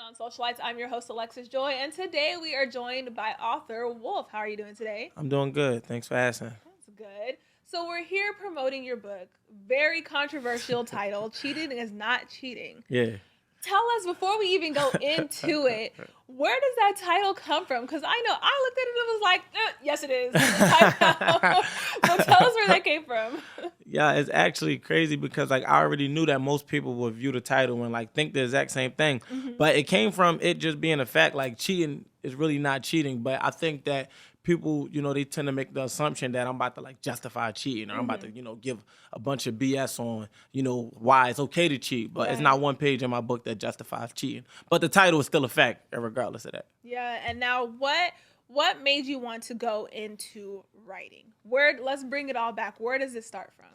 on Socialites. I'm your host, Alexis Joy, and today we are joined by author Wolf. How are you doing today? I'm doing good. Thanks for asking. That's good. So we're here promoting your book. Very controversial title, Cheating is Not Cheating. Yeah. Tell us, before we even go into it, where does that title come from? Because I know I looked at it and was like, yes, it is. So tell us where that came from. Yeah, it's actually crazy because like I already knew that most people would view the title and like think the exact same thing. But it came from it just being a fact. Like cheating is really not cheating. But I think that people, they tend to make the assumption that I'm about to like justify cheating or I'm about to, give a bunch of BS on, why it's okay to cheat. But it's not one page in my book that justifies cheating. But the title is still a fact, regardless of that. Yeah, and now what made you want to go into writing? Let's bring it all back. Where does it start from?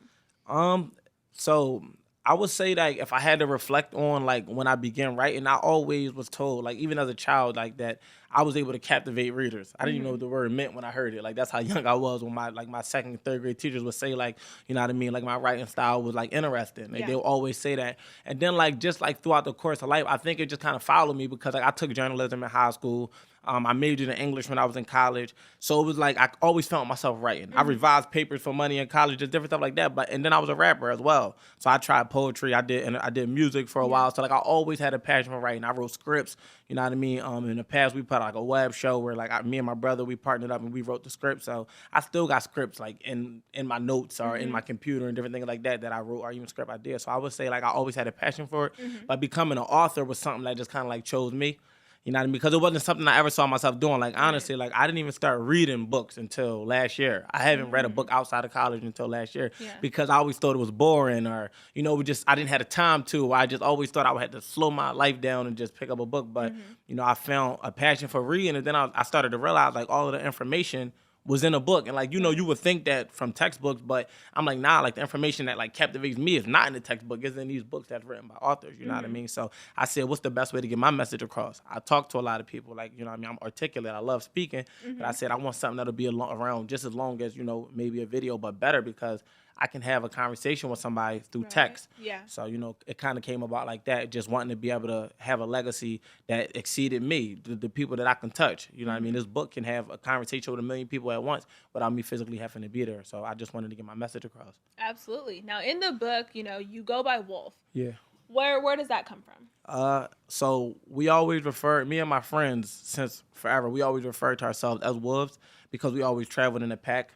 So I would say like if I had to reflect on like when I began writing, I always was told, like even as a child, like that I was able to captivate readers. I didn't even know what the word meant when I heard it. Like that's how young I was when my second and third grade teachers would say like, you know what I mean, like my writing style was like interesting. Like they would always say that. And then like just like throughout the course of life, I think it just kind of followed me because like I took journalism in high school. I majored in English when I was in college. So it was like I always felt myself writing. I revised papers for money in college, just different stuff like that. And then I was a rapper as well. So I tried poetry. I did music for a while. So like I always had a passion for writing. I wrote scripts, you know what I mean? In the past we put like a web show where like me and my brother, we partnered up and we wrote the script. So I still got scripts like in my notes or in my computer and different things like that I wrote or even script I did. So I would say like I always had a passion for it. But becoming an author was something that just kind of like chose me. You know what I mean? Because it wasn't something I ever saw myself doing. Like, honestly, like, I didn't even start reading books until last year. I haven't read a book outside of college until last year because I always thought it was boring or, I didn't have the time to. I just always thought I would have to slow my life down and just pick up a book. But, I found a passion for reading. And then I started to realize, like, all of the information was in a book. And like, you would think that from textbooks, but I'm like, nah, like the information that like captivates me is not in the textbook, it's in these books that's written by authors, you know what I mean? So I said, what's the best way to get my message across? I talk to a lot of people, like, you know what I mean? I'm articulate, I love speaking, but I said, I want something that'll be around just as long as, maybe a video, but better because I can have a conversation with somebody through text. Yeah. So, it kind of came about like that, just wanting to be able to have a legacy that exceeded me, the people that I can touch. You know what I mean? This book can have a conversation with a million people at once without me physically having to be there. So I just wanted to get my message across. Absolutely. Now, in the book, you go by Wolf. Yeah. Where does that come from? So we always me and my friends since forever, we always refer to ourselves as wolves because we always traveled in a pack.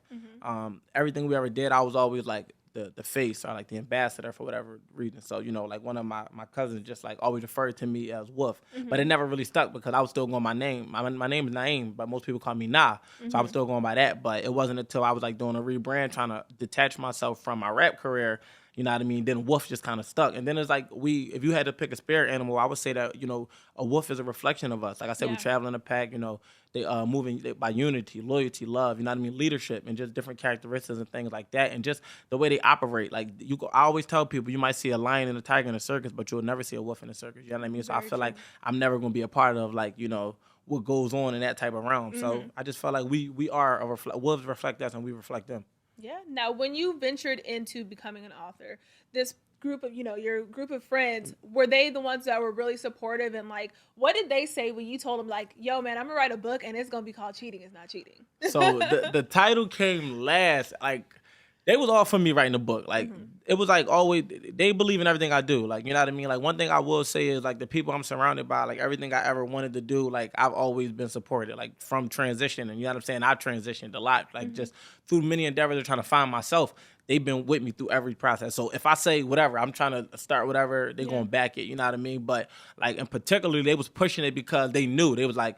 Everything we ever did, I was always like the face or like the ambassador for whatever reason. So, like one of my cousins just like always referred to me as Wolf, but it never really stuck because I was still going by name. My name is Naeem, but most people call me Nah. So I was still going by that. But it wasn't until I was like doing a rebrand, trying to detach myself from my rap career. You know what I mean? Then wolf just kind of stuck. And then it's like if you had to pick a spirit animal, I would say that, a wolf is a reflection of us. Like I said, we travel in a pack, they moving by unity, loyalty, love, you know what I mean? Leadership and just different characteristics and things like that. And just the way they operate. Like I always tell people you might see a lion and a tiger in a circus, but you'll never see a wolf in a circus. You know what I mean? So I feel like I'm never going to be a part of like, what goes on in that type of realm. So I just felt like we are wolves reflect us and we reflect them. Yeah. Now, when you ventured into becoming an author, this group of, your group of friends, were they the ones that were really supportive? And like, what did they say when you told them like, yo, man, I'm gonna write a book and it's gonna be called Cheating is Not Cheating? So the title came last. Like, they was all for me writing the book. Like, it was like always, they believe in everything I do. Like, you know what I mean? Like, one thing I will say is like the people I'm surrounded by, like everything I ever wanted to do, like I've always been supported, like from transition. And you know what I'm saying? I transitioned a lot, like just through many endeavors of trying to find myself. They've been with me through every process. So if I say whatever, I'm trying to start whatever, they're going to back it. You know what I mean? But like, in particular, they was pushing it because they knew. They was like,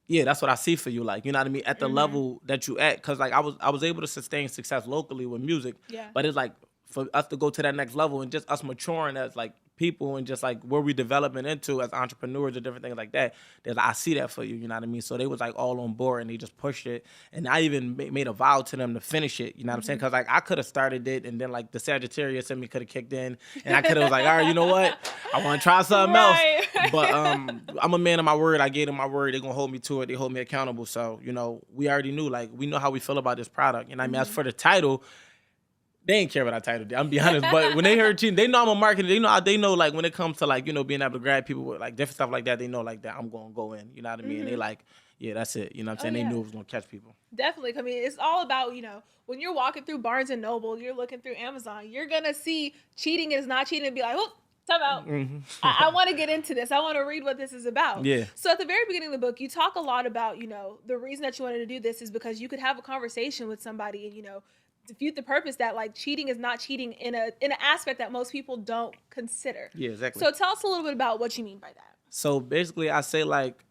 yeah, that's what I see for you. Like, you know what I mean? At the level that you at. Because, like, I was able to sustain success locally with music. Yeah. But it's like, for us to go to that next level and just us maturing as, like, people and just, like, where we developing into as entrepreneurs or different things like that, I see that for you, you know what I mean? So they was, like, all on board and they just pushed it. And I even made a vow to them to finish it, you know what I'm saying? Because, like, I could have started it and then, like, the Sagittarius in me could have kicked in. And I could have was like, all right, you know what? I want to try something else. But I'm a man of my word. I gave them my word. They're going to hold me to it. They hold me accountable. So, we already knew, like, we know how we feel about this product. You know what I mean? As for the title, They ain't care what I titled it. I'm be honest, but when they heard cheating, they know I'm a marketer. They know like when it comes to like being able to grab people with like different stuff like that. They know like that I'm gonna go in. You know what I mean? And they like, yeah, that's it. You know what I'm saying? They knew it was gonna catch people. Definitely. I mean, it's all about, when you're walking through Barnes and Noble, you're looking through Amazon, you're going to see cheating is not cheating and be like, oh, time out. I want to get into this. I want to read what this is about. Yeah. So at the very beginning of the book, you talk a lot about, the reason that you wanted to do this is because you could have a conversation with somebody and, defute the purpose that like cheating is not cheating in an aspect that most people don't consider. Yeah, exactly. So tell us a little bit about what you mean by that. So basically, I say like,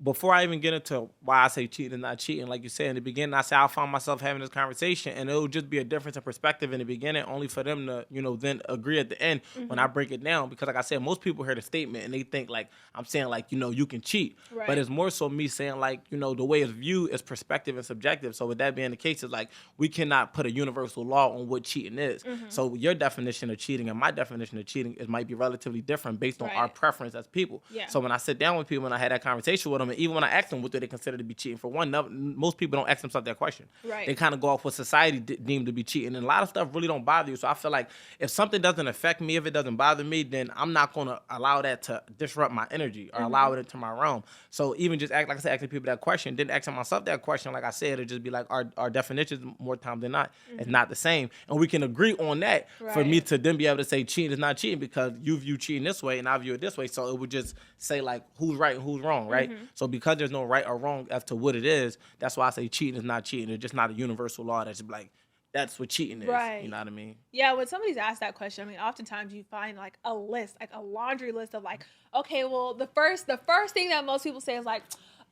before I even get into why I say cheating and not cheating, like you said in the beginning, I say I found myself having this conversation, and it'll just be a difference in perspective in the beginning, only for them to, then agree at the end when I break it down. Because like I said, most people hear the statement and they think like I'm saying like, you can cheat. Right. But it's more so me saying like, the way it's viewed is perspective and subjective. So with that being the case, it's like we cannot put a universal law on what cheating is. So your definition of cheating and my definition of cheating might be relatively different based on our preference as people. Yeah. So when I sit down with people and I had that conversation with them, and even when I ask them what do they consider to be cheating, for one, most people don't ask themselves that question. Right. They kind of go off what society deemed to be cheating, and a lot of stuff really don't bother you. So I feel like if something doesn't affect me, if it doesn't bother me, then I'm not going to allow that to disrupt my energy or allow it into my realm. So even just like I said, asking people that question, then asking myself that question, like I said, it'd just be like our definitions more times than not is not the same, and we can agree on that for me to then be able to say cheating is not cheating because you view cheating this way and I view it this way. So it would just say like who's right and who's wrong, right? So because there's no right or wrong as to what it is, that's why I say cheating is not cheating. It's just not a universal law that's like that's what cheating is. Right. You know what I mean? Yeah, when somebody's asked that question, I mean, oftentimes you find like a list, like a laundry list of like, okay, well, the first thing that most people say is like,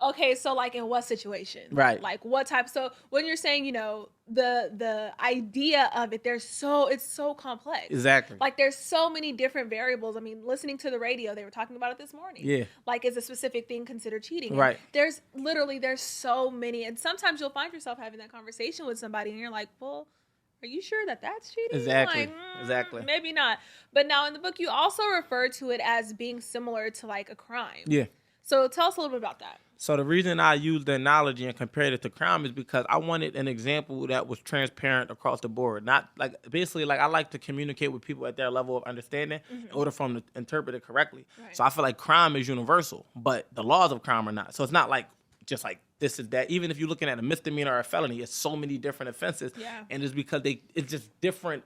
okay, so like in what situation? Right. Like what type? So when you're saying, the idea of it, it's so complex. Exactly. Like there's so many different variables. I mean, listening to the radio, they were talking about it this morning. Yeah. Like is a specific thing considered cheating? Right. And there's so many. And sometimes you'll find yourself having that conversation with somebody and you're like, well, are you sure that that's cheating? Exactly. Like, Exactly. Maybe not. But now in the book, you also refer to it as being similar to like a crime. Yeah. So tell us a little bit about that. So the reason I used the analogy and compared it to crime is because I wanted an example that was transparent across the board. Not like basically like I like to communicate with people at their level of understanding in order for them to interpret it correctly. Right. So I feel like crime is universal, but the laws of crime are not. So it's not like just like this is that. Even if you're looking at a misdemeanor or a felony, it's so many different offenses. Yeah. And it's because it's just different.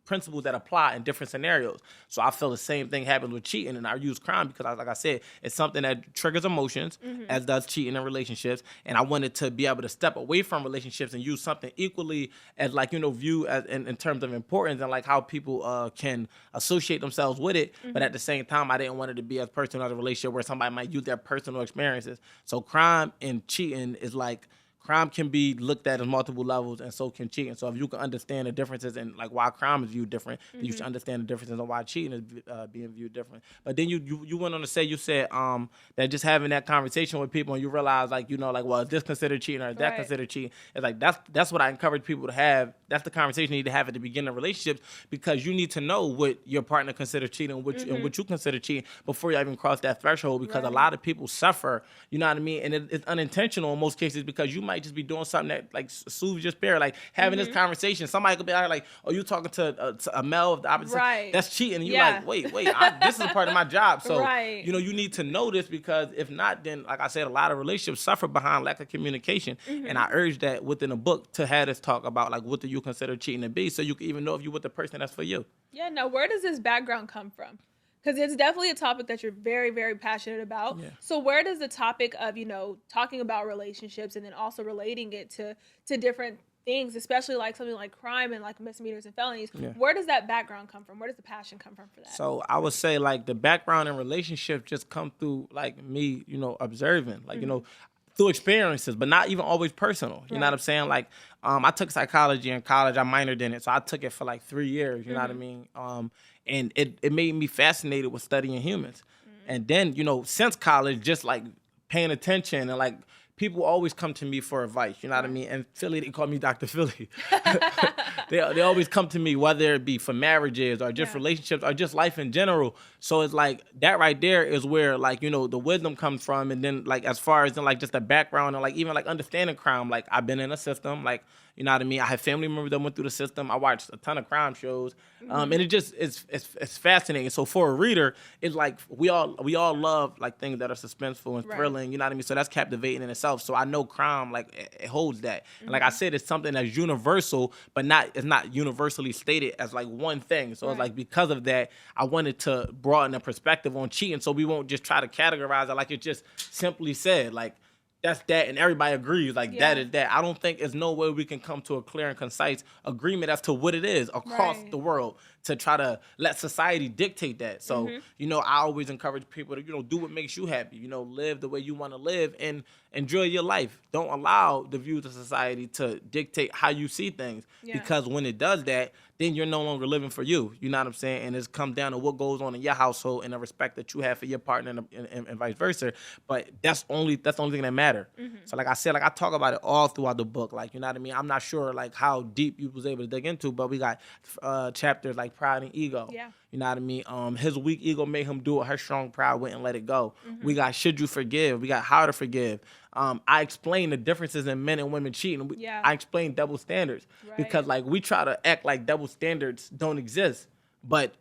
Principles that apply in different scenarios. So I feel the same thing happens with cheating, and I use crime because, like I said, it's something that triggers emotions, as does cheating in relationships. And I wanted to be able to step away from relationships and use something equally as, like, view as in terms of importance and like how people can associate themselves with it. But at the same time, I didn't want it to be as personal as a relationship where somebody might use their personal experiences. So crime and cheating is like. Crime can be looked at on multiple levels, and so can cheating. So if you can understand the differences and like why crime is viewed different, then you should understand the differences on why cheating is being viewed different. But then you went on to say you said that just having that conversation with people and you realize like well, is this considered cheating or is that considered cheating? It's like that's what I encourage people to have. That's the conversation you need to have at the beginning of relationships because you need to know what your partner considers cheating and what you consider cheating before you even cross that threshold. Because a lot of people suffer, you know what I mean, and it's unintentional in most cases because you might just be doing something that like soothes your spirit, like having this conversation. Somebody could be like, "Oh, you talking to a male of the opposite?" Right. That's cheating. And you're like, "Wait, this is a part of my job." So you need to know this because if not, then like I said, a lot of relationships suffer behind lack of communication. And I urge that within a book to have this talk about like what do you consider cheating to be, so you can even know if you're with the person that's for you. Yeah. Now, where does this background come from? Because it's definitely a topic that you're very, very passionate about. Yeah. So where does the topic of, talking about relationships and then also relating it to different things, especially like something like crime and like misdemeanors and felonies, where does that background come from? Where does the passion come from for that? So I would say like the background in relationships just come through like me, observing, like, through experiences, but not even always personal. You know what I'm saying? Like, I took psychology in college. I minored in it. So I took it for like 3 years. You know what I mean? And it made me fascinated with studying humans. And then, since college, just like paying attention and like people always come to me for advice. You know what I mean? And Philly, they call me Dr. Philly. They always come to me, whether it be for marriages or just relationships or just life in general. So it's like that right there is where like, the wisdom comes from. And then like as far as like just the background and like even like understanding crime, like I've been in a system, like, You know what I mean? I have family members that went through the system. I watched a ton of crime shows, and it just it's fascinating. So for a reader, it's like we all love like things that are suspenseful and Right. thrilling. You know what I mean? So that's captivating in itself. So I know crime like it holds that. And like I said, it's something that's universal, but it's not universally stated as like one thing. So it's Right. like because of that, I wanted to broaden the perspective on cheating, so we won't just try to categorize it like it just simply said like. That's that, and everybody agrees. Like that is that. I don't think there's no way we can come to a clear and concise agreement as to what it is across Right. the world to try to let society dictate that. So I always encourage people to do what makes you happy. Live the way you want to live and enjoy your life. Don't allow the views of society to dictate how you see things, because when it does that, then you're no longer living for you. You know what I'm saying? And it's come down to what goes on in your household and the respect that you have for your partner and vice versa. But that's the only thing that matters. So like I said, like I talk about it all throughout the book. Like, you know what I mean? I'm not sure like how deep you was able to dig into, but we got chapters like pride and ego. Yeah. You know what I mean? His weak ego made him do it. Her strong pride wouldn't let it go. We got should you forgive? We got how to forgive. I explain the differences in men and women cheating. I explain double standards because like we try to act like double standards don't exist, but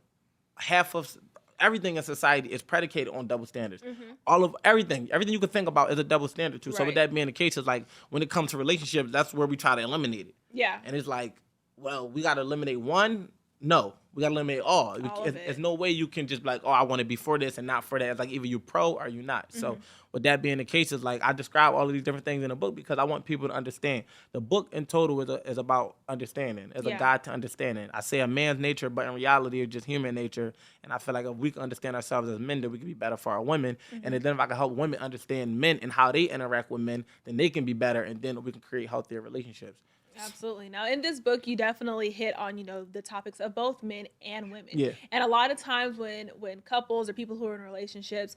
half of everything in society is predicated on double standards. All of everything you can think about is a double standard too. So with that being the case, it's like when it comes to relationships, that's where we try to eliminate it. Yeah. And it's like, well, we got to eliminate one. No, we got to eliminate all. There's no way you can just be like, oh, I want to be for this and not for that. It's like either you pro or you not. So with that being the case, it's like I describe all of these different things in the book because I want people to understand. The book in total is about understanding. It's a guide to understanding. I say a man's nature, but in reality, it's just human nature. And I feel like if we can understand ourselves as men, then we can be better for our women. And then if I can help women understand men and how they interact with men, then they can be better, and then we can create healthier relationships. Absolutely. Now, in this book, you definitely hit on, the topics of both men and women. Yeah. And a lot of times when couples or people who are in relationships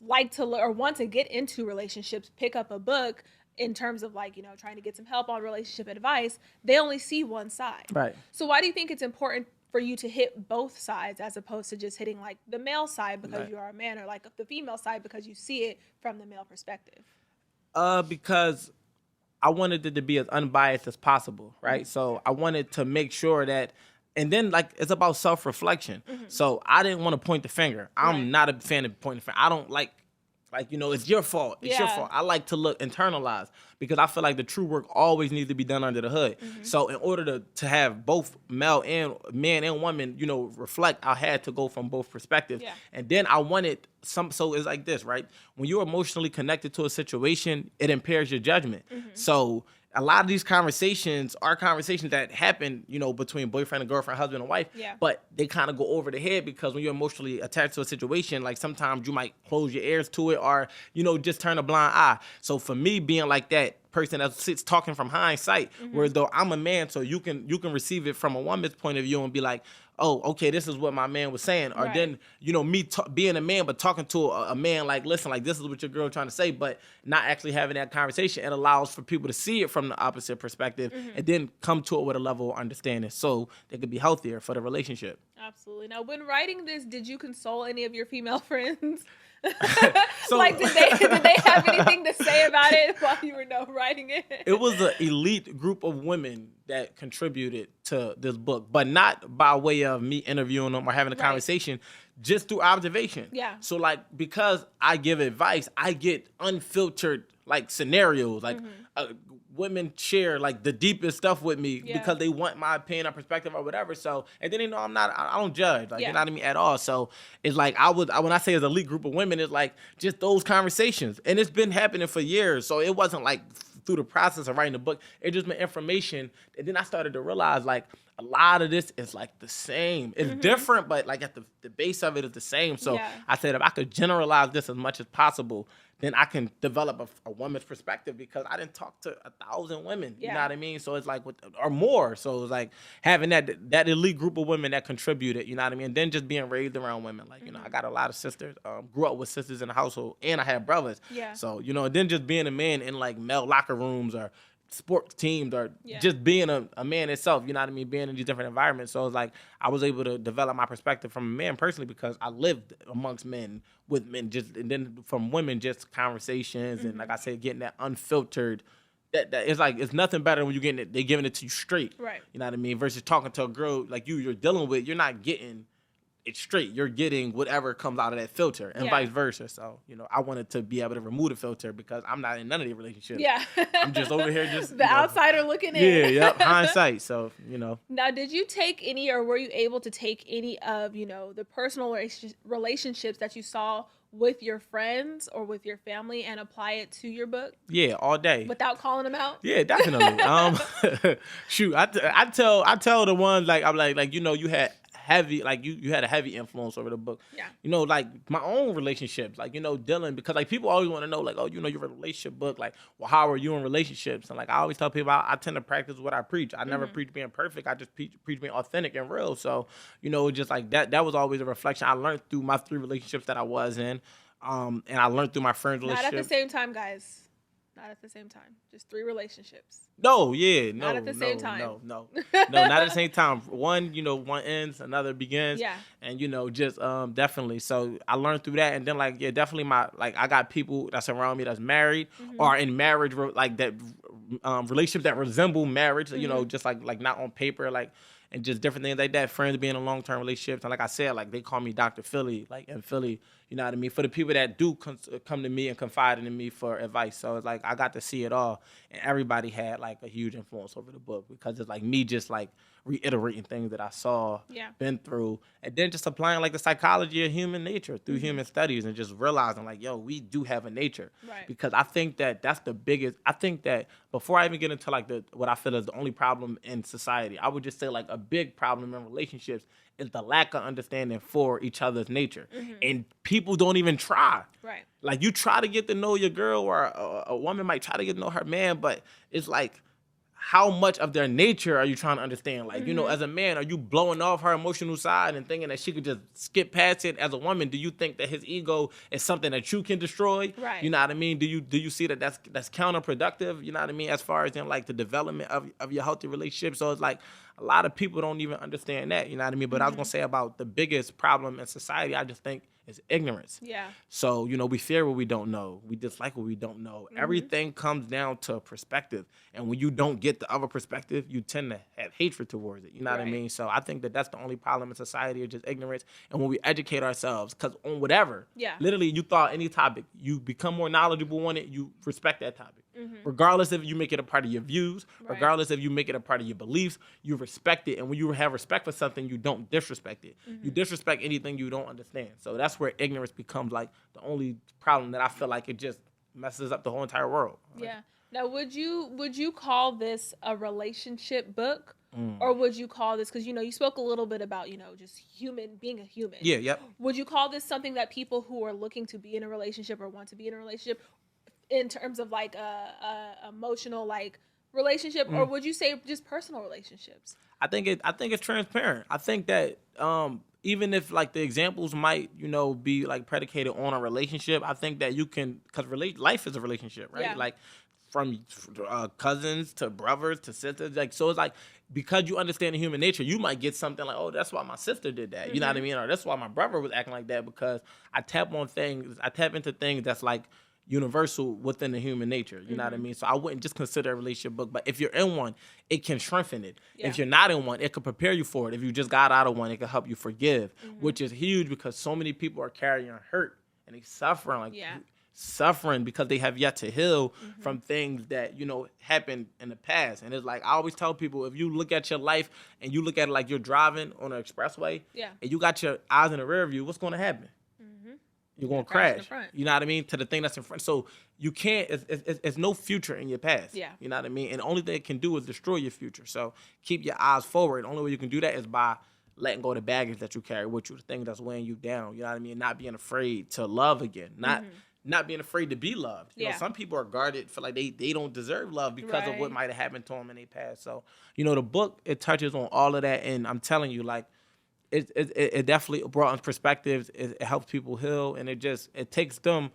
like to or want to get into relationships, pick up a book in terms of like, trying to get some help on relationship advice, they only see one side. Right. So why do you think it's important for you to hit both sides as opposed to just hitting like the male side because you are a man, or like the female side because you see it from the male perspective? Because I wanted it to be as unbiased as possible, right? So I wanted to make sure that, and then like it's about self-reflection. So I didn't want to point the finger. I'm not a fan of pointing the finger. I don't like it's your fault. It's your fault. I like to look internalized because I feel like the true work always needs to be done under the hood. So in order to have both man and woman, reflect, I had to go from both perspectives. Yeah. And then I wanted so it's like this, right? When you're emotionally connected to a situation, it impairs your judgment. So a lot of these conversations are conversations that happen, between boyfriend and girlfriend, husband and wife, but they kind of go over the head because when you're emotionally attached to a situation, like sometimes you might close your ears to it or, just turn a blind eye. So for me being like that person that sits talking from hindsight, whereas though I'm a man, so you can receive it from a woman's point of view and be like, oh, okay, this is what my man was saying. Or then, me being a man, but talking to a man like, listen, like this is what your girl trying to say, but not actually having that conversation. It allows for people to see it from the opposite perspective and then come to it with a level of understanding so they could be healthier for the relationship. Absolutely. Now, when writing this, did you console any of your female friends? So, like, did they have anything to say about it while you were writing it? It was an elite group of women that contributed to this book, but not by way of me interviewing them or having a conversation, just through observation. Yeah. So like, because I give advice, I get unfiltered like scenarios, like women share like the deepest stuff with me because they want my opinion or perspective or whatever. So, and then I don't judge, like you know what I mean, at all. So it's like when I say it's an elite group of women, it's like just those conversations, and it's been happening for years. So it wasn't like through the process of writing the book, it just been information, and then I started to realize like a lot of this is like the same. It's different, but like at the base of it is the same. So I said if I could generalize this as much as possible, then I can develop a woman's perspective because I didn't talk to 1,000 women. You know what I mean? So it's like, or more. So it's like having that elite group of women that contributed, you know what I mean? And then just being raised around women. Like, I got a lot of sisters, grew up with sisters in the household, and I had brothers. Yeah. So, and then just being a man in like male locker rooms or sports teams or just being a man itself, you know what I mean, being in these different environments. So it's like I was able to develop my perspective from a man personally because I lived amongst men, with men, and then from women, just conversations and like I said, getting that unfiltered that it's like it's nothing better when you getting it. They giving it to you straight. Right. You know what I mean? Versus talking to a girl like you're dealing with. You're not getting it straight. You're getting whatever comes out of that filter, and vice versa. So I wanted to be able to remove the filter because I'm not in none of the relationships. Yeah. I'm just over here, just the outsider looking in. Yeah. Yep. Hindsight. So Now, did you take any, or were you able to take any of the personal relationships that you saw with your friends or with your family and apply it to your book? Yeah, all day. Without calling them out? Yeah, definitely. Shoot, I tell the ones like I'm like you had heavy you had a heavy influence over the book. Yeah. Like my own relationships, like dealing because like people always want to know like you're a relationship book, like well how are you in relationships, and like I always tell people I tend to practice what I preach. I never preach being perfect. I just preach being authentic and real. So just like that was always a reflection I learned through my 3 relationships that I was in, and I learned through my friends' relationships. Not at the same time, guys. Not at the same time. Just 3 relationships. No, yeah, no. Not at the same time. No, not at the same time. One ends, another begins. Yeah. And just definitely. So I learned through that, and then definitely I got people that's around me that's married or in marriage, like that relationships that resemble marriage. Just like not on paper, like. And just different things like that, friends being in long-term relationships. And like I said, like they call me Dr. Philly, like in Philly, you know what I mean? For the people that do come to me and confide in me for advice. So it's like I got to see it all. And everybody had like a huge influence over the book because it's like me just like reiterating things that I saw, been through, and then just applying like the psychology of human nature through human studies and just realizing like, yo, we do have a nature. Right. Because I think that that's the biggest, I think that before I even get into like what I feel is the only problem in society, I would just say like a big problem in relationships is the lack of understanding for each other's nature. And people don't even try. Right. Like you try to get to know your girl or a woman might try to get to know her man, but it's like, how much of their nature are you trying to understand? Like, as a man, are you blowing off her emotional side and thinking that she could just skip past it? As a woman, do you think that his ego is something that you can destroy? Right. You know what I mean? Do you see that that's counterproductive? You know what I mean? As far as in like the development of your healthy relationship. So it's like a lot of people don't even understand that. You know what I mean? But I was gonna say about the biggest problem in society, I just think is ignorance. Yeah. So, we fear what we don't know. We dislike what we don't know. Everything comes down to perspective. And when you don't get the other perspective, you tend to have hatred towards it. You know what I mean? So I think that that's the only problem in society is just ignorance. And when we educate ourselves, because on whatever, literally you thought any topic, you become more knowledgeable on it, you respect that topic. Regardless if you make it a part of your views, regardless if you make it a part of your beliefs, you respect it. And when you have respect for something, you don't disrespect it. You disrespect anything you don't understand. So that's where ignorance becomes like the only problem that I feel like it just messes up the whole entire world. Yeah. Now, would you call this a relationship book? Or would you call this, because you spoke a little bit about just being a human. Yeah, yep. Would you call this something that people who are looking to be in a relationship or want to be in a relationship in terms of like a emotional like relationship, or would you say just personal relationships? I think it's transparent. I think that even if like the examples might be like predicated on a relationship, I think that you can, because life is a relationship, right? Yeah. Like from cousins to brothers to sisters, like so it's like because you understand the human nature, you might get something like, oh, that's why my sister did that, you know what I mean, or that's why my brother was acting like that, because I tap into things that's like universal within the human nature, you know what I mean? So I wouldn't just consider a relationship book, but if you're in one, it can strengthen it. Yeah. If you're not in one, it could prepare you for it. If you just got out of one, it could help you forgive, which is huge because so many people are carrying hurt and they suffering because they have yet to heal from things that happened in the past. And it's like I always tell people, if you look at your life and you look at it like you're driving on an expressway, and you got your eyes in the rear view, what's going to happen? You're going to crash. You know what I mean? To the thing that's in front. So you can't, it's no future in your past. Yeah. You know what I mean? And the only thing it can do is destroy your future. So keep your eyes forward. The only way you can do that is by letting go of the baggage that you carry with you, the thing that's weighing you down. You know what I mean? Not being afraid to love again. Not being afraid to be loved. You know, some people are guarded for like they don't deserve love because of what might have happened to them in their past. So, the book, it touches on all of that. And I'm telling you, like, it definitely brought in perspectives. It helps people heal, and it takes them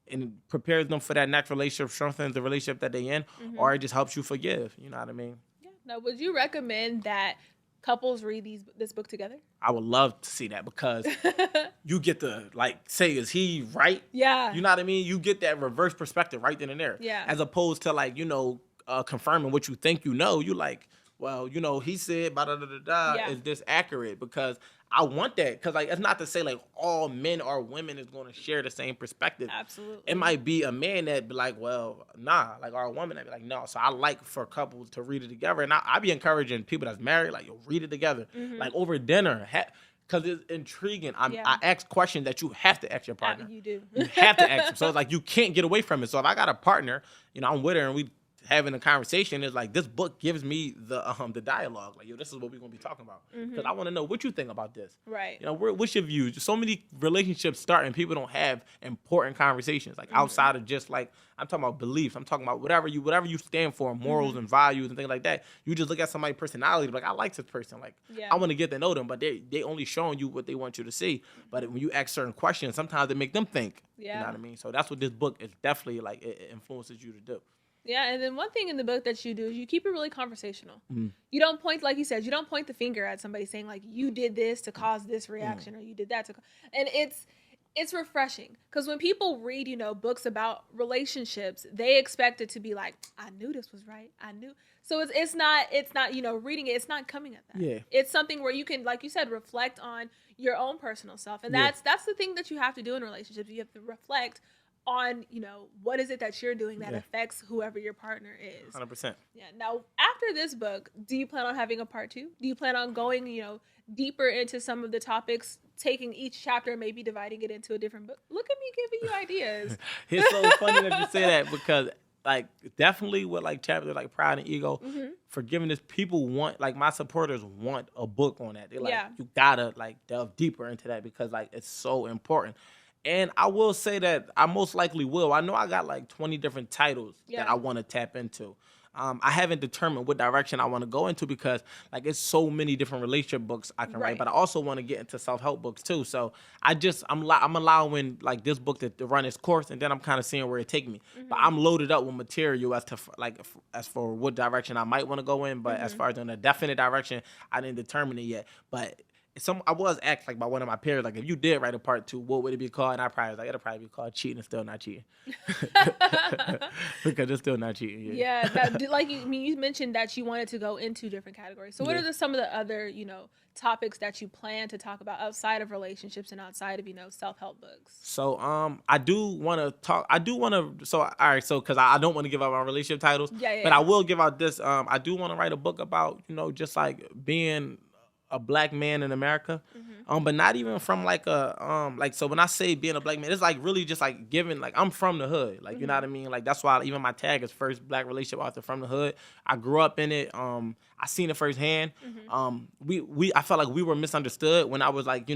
and prepares them for that next relationship, strengthens the relationship that they in, or it just helps you forgive. You know what I mean? Yeah. Now, would you recommend that couples read this book together? I would love to see that because you get to like say, is he right? Yeah. You know what I mean? You get that reverse perspective right then and there. Yeah. As opposed to like, confirming what you think you know, you like, well, he said, da da da da. Yeah. Is this accurate? Because I want that. Because like, it's not to say like all men or women is going to share the same perspective. Absolutely. It might be a man that be like, well, nah, like, or a woman that be like, no. So I like for couples to read it together, and I be encouraging people that's married, like, yo, read it together, like over dinner. Because it's intriguing. I ask questions that you have to ask your partner. You do. You have to ask them. So it's like you can't get away from it. So if I got a partner, I'm with her and we having a conversation, it's like this book gives me the dialogue. Like, yo, this is what we're gonna be talking about. Because I want to know what you think about this. Right. What's your views? So many relationships start and people don't have important conversations. Like outside of just like, I'm talking about beliefs. I'm talking about whatever you stand for, morals and values and things like that. You just look at somebody's personality, like, I like this person. Like, I want to get to know them, but they only showing you what they want you to see. But when you ask certain questions, sometimes it make them think. Yeah. You know what I mean? So that's what this book is definitely like. It influences you to do. Yeah, and then one thing in the book that you do is you keep it really conversational. You don't point, like you said, you don't point the finger at somebody saying like, you did this to cause this reaction or you did that to, and it's refreshing because when people read, books about relationships, they expect it to be like, I knew this was right. I knew. So it's not, reading it, it's not coming at that. Yeah. It's something where you can, like you said, reflect on your own personal self. And that's the thing that you have to do in relationships. You have to reflect on, what is it that you're doing that affects whoever your partner is. 100%. Yeah. Now, after this book, do you plan on having a part 2? Do you plan on going, deeper into some of the topics, taking each chapter and maybe dividing it into a different book? Look at me giving you ideas. It's so funny that you say that because, like, definitely with, like, chapters like Pride and Ego, Forgiveness, people want, like, my supporters want a book on that. They're like, you gotta, like, delve deeper into that because, like, it's so important. And I will say that I most likely will. I know I got like 20 different titles that I want to tap into. I haven't determined what direction I want to go into because like it's so many different relationship books I can write, but I also want to get into self-help books too. So I'm allowing like this book to run its course, and then I'm kind of seeing where it take me. But I'm loaded up with material as for what direction I might want to go in. But as far as in a definite direction, I didn't determine it yet. But I was asked like by one of my peers, like, if you did write a part 2, what would it be called? And I probably was like, it'll probably be called Cheating and Still Not Cheating. Because it's still not cheating. Yeah. Now, like you mentioned that you wanted to go into different categories. So what are some of the other, topics that you plan to talk about outside of relationships and outside of, self-help books? So I do want to talk. So all right. So because I don't want to give out my relationship titles. But I will give out this. I do want to write a book about, just like being a black man in America, but not even from like a so when I say being a black man, it's like really just like giving, like, I'm from the hood, like, you know what I mean, like that's why even my tag is first black relationship author from the hood. I grew up in it. I seen it firsthand. I felt like we were misunderstood when I was like,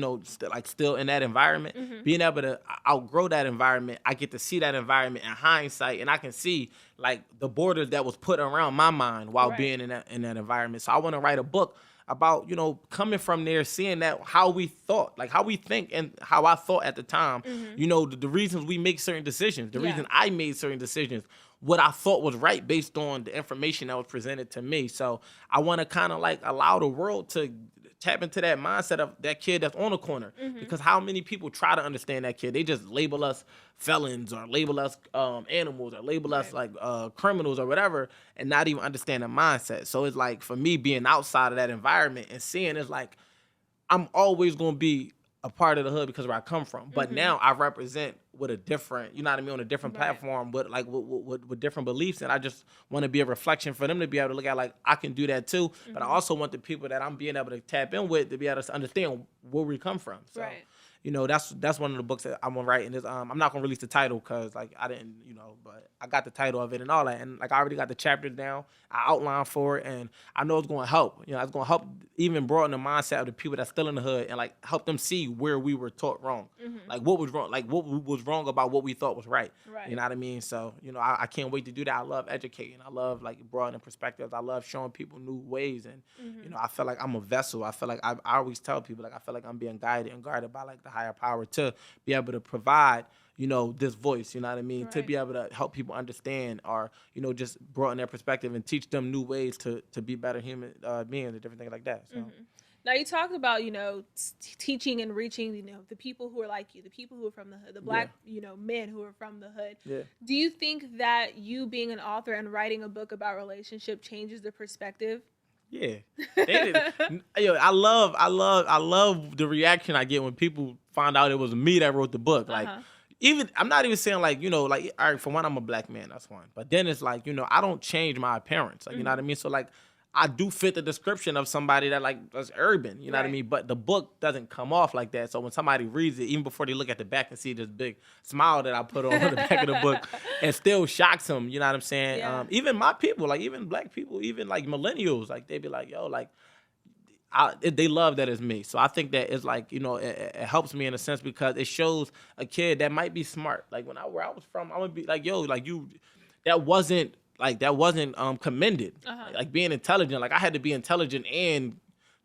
still in that environment. Being able to outgrow that environment, I get to see that environment in hindsight, and I can see like the borders that was put around my mind while being in that environment. So I want to write a book about, coming from there, seeing that how we thought, like how we think and how I thought at the time, the reasons we make certain decisions, the reason I made certain decisions, what I thought was right based on the information that was presented to me. So I want to kind of like allow the world to tap into that mindset of that kid that's on the corner. Because how many people try to understand that kid? They just label us felons or label us animals or label us like criminals or whatever, and not even understand the mindset. So it's like, for me, being outside of that environment and seeing, it's like I'm always going to be a part of the hood because where I come from. But now I represent with a different, on a different platform with like with different beliefs. And I just want to be a reflection for them to be able to look at, like, I can do that too. But I also want the people that I'm being able to tap in with to be able to understand where we come from. So, that's one of the books that I'm gonna write. And I'm not gonna release the title because like I didn't, but I got the title of it and all that. And like I already got the chapter down. I outlined for it, and I know it's gonna help. It's gonna help even broaden the mindset of the people that's still in the hood and like help them see where we were taught wrong. Like what was wrong, like what was wrong about what we thought was right. You know what I mean? So, I can't wait to do that. I love educating. I love like broadening perspectives. I love showing people new ways. And, I feel like I'm a vessel. I feel like I always tell people, like, I feel like I'm being guided and guarded by like the higher power to be able to provide, this voice, you know what I mean? To be able to help people understand or, just broaden their perspective and teach them new ways to be better human beings and different things like that. So. Now you talked about, teaching and reaching, the people who are like you, the people who are from the hood, the Yeah. black, men who are from the hood. Yeah. Do you think that you being an author and writing a book about relationship changes the perspective? Yeah, they did. Yo, I love the reaction I get when people find out it was me that wrote the book. Like, Uh-huh. even I'm not even saying like like all right, for one, I'm a black man, that's one. But then it's like I don't change my appearance. Like, you know what I mean. So like, I do fit the description of somebody that like that's urban. You know what I Right. mean. But the book doesn't come off like that. So when somebody reads it, even before they look at the back and see this big smile that I put on the back of the book, it still shocks them. You know what I'm saying? Yeah. Even my people, like even black people, even like millennials, like they be like, yo, like they love that it's me. So I think that it's like, it helps me in a sense because it shows a kid that might be smart. Like where I was from, I would be like, yo, like that wasn't commended. Uh-huh. Like being intelligent, like I had to be intelligent and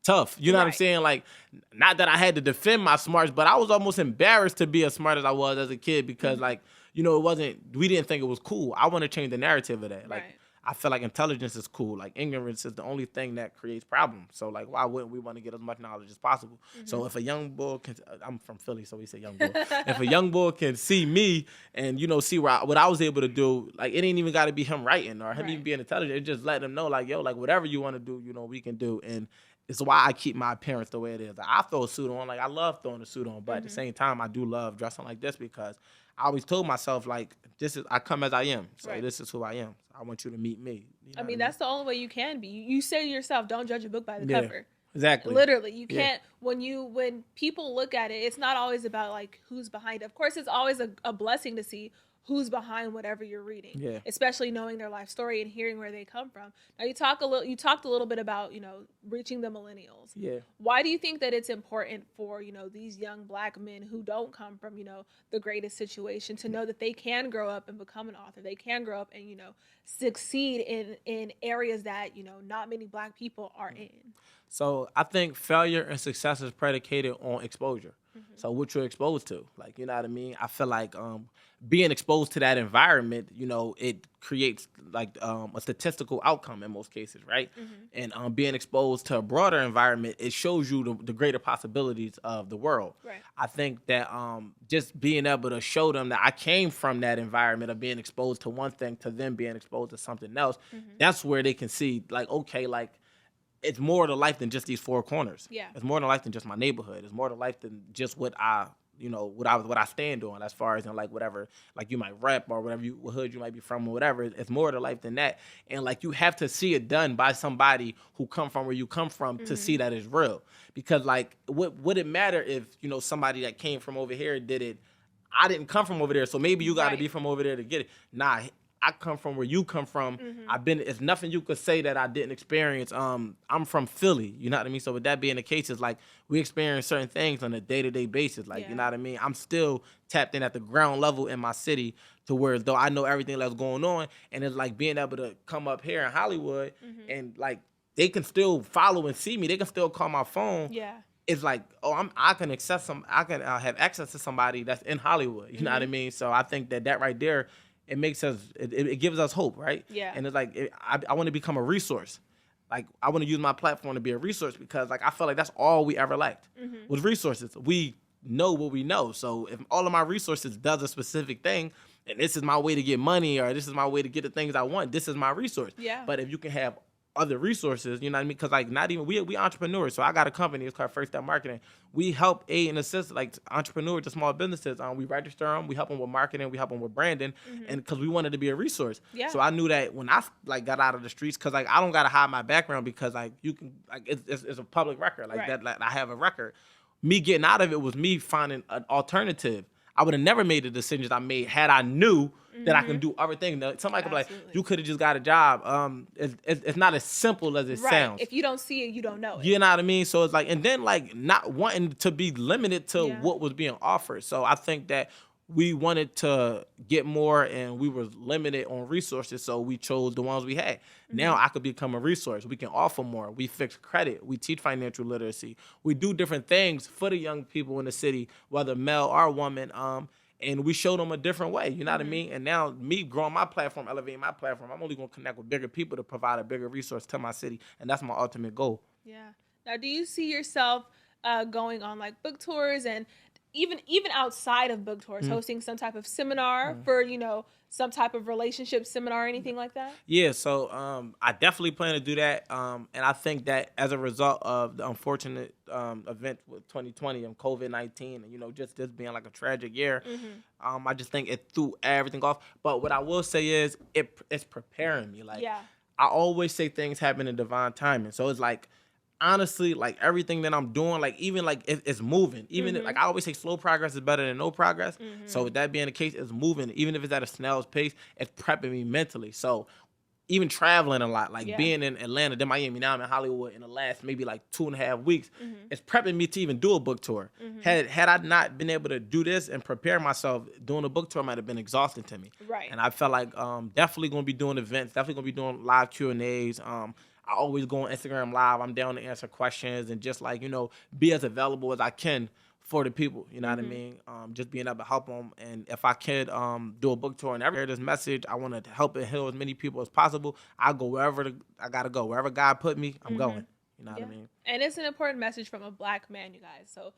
tough. You know what I'm Right. saying? Like, not that I had to defend my smarts, but I was almost embarrassed to be as smart as I was as a kid because like, we didn't think it was cool. I want to change the narrative of that. Like, Right. I feel like intelligence is cool. Like ignorance is the only thing that creates problems. So like, why wouldn't we want to get as much knowledge as possible? So if a young boy can, I'm from Philly, so we say young boy. If a young boy can see me and see what I was able to do, like it ain't even got to be him writing or him even Right. being intelligent. It just let them know like, yo, like whatever you want to do, we can do. And it's why I keep my appearance the way it is. Like, I throw a suit on, like I love throwing a suit on, but at the same time, I do love dressing like this because I always told myself like, I come as I am, so Right. this is who I am. I want you to meet me. You know I what mean, that's the only way you can be. You say to yourself, don't judge a book by the Yeah. cover. Exactly. Literally, you Yeah. can't. When people look at it, it's not always about like who's behind it. Of course, it's always a blessing to see who's behind whatever you're reading. Yeah. Especially knowing their life story and hearing where they come from. Now you talked a little bit about, reaching the millennials. Yeah. Why do you think that it's important for, these young black men who don't come from, the greatest situation to know that they can grow up and become an author? They can grow up and, succeed in areas that, not many black people are in. So I think failure and success is predicated on exposure. So what you're exposed to, like, you know what I mean? I feel like being exposed to that environment, it creates like a statistical outcome in most cases, right? And being exposed to a broader environment, it shows you the greater possibilities of the world. Right. I think that just being able to show them that I came from that environment of being exposed to one thing to them being exposed to something else, that's where they can see like, okay, like, it's more to life than just these four corners. Yeah. It's more to life than just my neighborhood. It's more to life than just what I stand on as far as in like whatever, like you might rep or whatever what hood you might be from or whatever. It's more to life than that. And like you have to see it done by somebody who come from where you come from to see that it's real. Because like what would it matter if, somebody that came from over here did it? I didn't come from over there, so maybe you got to Right. be from over there to get it. Nah, I come from where you come from. It's nothing you could say that I didn't experience. I'm from Philly, you know what I mean? So with that being the case, it's like we experience certain things on a day-to-day basis. Like, you know what I mean? I'm still tapped in at the ground level in my city to where though I know everything that's going on. And it's like being able to come up here in Hollywood and like they can still follow and see me. They can still call my phone. Yeah. It's like, I can have access to somebody that's in Hollywood. You know what I mean? So I think that right there, it makes us, it gives us hope, right? Yeah. And it's like, I want to become a resource. Like, I want to use my platform to be a resource because, like, I feel like that's all we ever lacked was resources. We know what we know. So if all of my resources does a specific thing, and this is my way to get money or this is my way to get the things I want, this is my resource. Yeah. But if you can have other resources, you know what I mean? Because like not even we entrepreneurs. So I got a company. It's called First Step Marketing. We help aid and assist like entrepreneurs to small businesses. We register them. We help them with marketing. We help them with branding. And because we wanted to be a resource. Yeah. So I knew that when I like got out of the streets, because like I don't gotta hide my background because like you can like it's a public record like Right. that. Like I have a record. Me getting out of it was me finding an alternative. I would have never made the decisions I made had I knew that I can do everything. Somebody could be like, Absolutely. you could have just got a job. It's not as simple as it Right. sounds. If you don't see it, you don't know it. You know what I mean? So it's like, and then like not wanting to be limited to Yeah. what was being offered. So I think that we wanted to get more and we were limited on resources. So we chose the ones we had. Now I could become a resource. We can offer more. We fix credit. We teach financial literacy. We do different things for the young people in the city, whether male or woman. And we show them a different way, you know what I mean? And now me growing my platform, elevating my platform, I'm only going to connect with bigger people to provide a bigger resource to my city. And that's my ultimate goal. Yeah. Now, do you see yourself going on like book tours and even outside of book tours, Mhm. hosting some type of seminar Mhm. for some type of relationship seminar or anything like that? Yeah, so I definitely plan to do that, and I think that as a result of the unfortunate event with 2020 and COVID-19, and just this being like a tragic year, Mm-hmm. I just think it threw everything off. But what I will say is it's preparing me. Like Yeah. I always say, things happen in divine timing. So it's like, honestly, like everything that I'm doing, like even like it's moving. Even Mm-hmm. like I always say, slow progress is better than no progress. So Mm-hmm. with that being the case, it's moving. Even if it's at a snail's pace, it's prepping me mentally. So even traveling a lot, like Yeah. being in Atlanta, then Miami, now I'm in Hollywood in the last maybe like 2.5 weeks, Mm-hmm. it's prepping me to even do a book tour. Mm-hmm. Had I not been able to do this and prepare myself, doing a book tour might have been exhausting to me. Right. And I felt like definitely gonna be doing events, definitely gonna be doing live Q&As. I always go on Instagram Live. I'm down to answer questions and just like, be as available as I can for the people, you know what I Mm-hmm. mean? Just being able to help them. And if I could do a book tour and ever hear this message, I want to help and heal as many people as possible. I go wherever I got to go. Wherever God put me, I'm Mm-hmm. going. You know what I Yeah. mean? And it's an important message from a Black man, you guys. So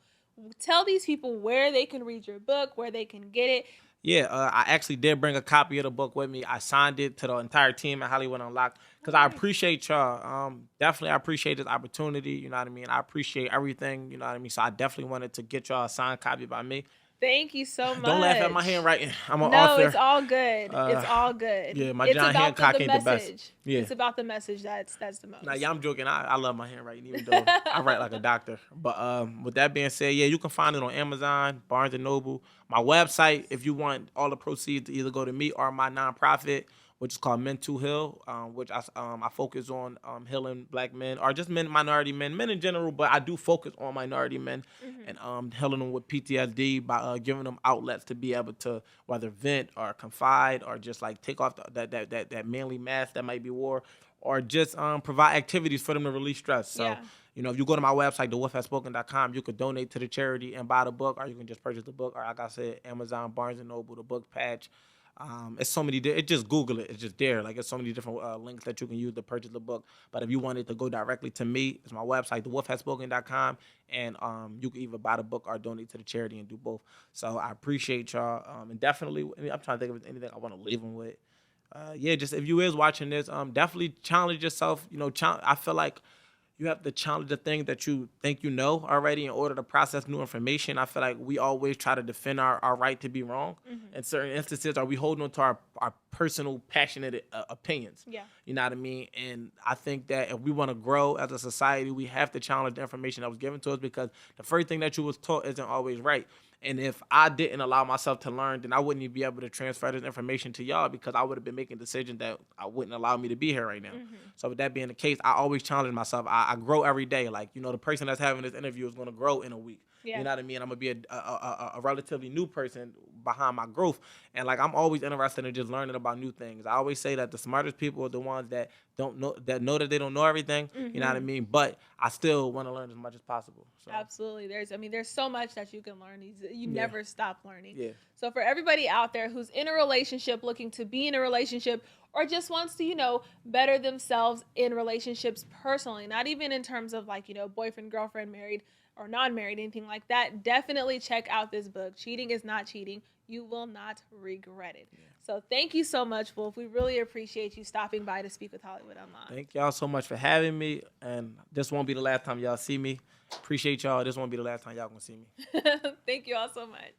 tell these people where they can read your book, where they can get it. Yeah, I actually did bring a copy of the book with me. I signed it to the entire team at Hollywood Unlocked Oh, because I nice. appreciate y'all. Definitely, I appreciate this opportunity. You know what I mean? I appreciate everything. You know what I mean? So I definitely wanted to get y'all a signed copy by me. Thank you so Don't laugh at my much. handwriting. I'm an No, it's author. all good. It's Uh, all good. yeah, my It's John about the Hancock ain't the best. message. Yeah. It's about the message that's the Nah, most. yeah, I'm joking. I love my handwriting, even though I write like a doctor. But with that being said, yeah, you can find it on Amazon, Barnes and Noble. My website, if you want all the proceeds to either go to me or my nonprofit, which is called Men to Heal, which I focus on healing Black men or just men, minority men, men in general, but I do focus on minority men Hmm. and healing them with PTSD by giving them outlets to be able to whether vent or confide or just like take off that manly mask that might be wore or just provide activities for them to release stress. So, Yeah. if you go to my website, thewolfhasspoken.com, you could donate to the charity and buy the book, or you can just purchase the book, or like I said, Amazon, Barnes and Noble, the book patch. It's so many. It just Google it. It's just there. Like it's so many different links that you can use to purchase the book. But if you wanted to go directly to me, it's my website, thewolfhasspoken.com, and you can either buy the book or donate to the charity and do both. So I appreciate y'all. And definitely, I'm trying to think of anything I want to leave them with. Yeah, just if you is watching this, definitely challenge yourself. I feel like you have to challenge the thing that you think you know already in order to process new information. I feel like we always try to defend our right to be wrong. Hmm. In certain instances, are we holding on to our personal, passionate opinions? Yeah. You know what I mean? And I think that if we want to grow as a society, we have to challenge the information that was given to us because the first thing that you was taught isn't always right. And if I didn't allow myself to learn, then I wouldn't even be able to transfer this information to y'all because I would have been making decisions that I wouldn't allow me to be here right now. Hmm. So with that being the case, I always challenge myself. I grow every day. Like, the person that's having this interview is going to grow in a week. You Yeah. know what I mean? I'm going to be a relatively new person behind my growth. And like, I'm always interested in just learning about new things. I always say that the smartest people are the ones that know that they don't know everything. You know what I Hmm. mean? But I still want to learn as much as possible. So Absolutely. There's so much that you can learn. You yeah, never stop learning. yeah. So for everybody out there who's in a relationship, looking to be in a relationship, or just wants to, better themselves in relationships personally, not even in terms of like, boyfriend, girlfriend, married or non-married, anything like that, definitely check out this book. Cheating is not cheating. You will not regret it. Yeah. So thank you so much, Wolf. We really appreciate you stopping by to speak with Hollywood Unlocked. Thank y'all so much for having me. And this won't be the last time y'all see me. Appreciate y'all. This won't be the last time y'all gonna see me. Thank you all so much.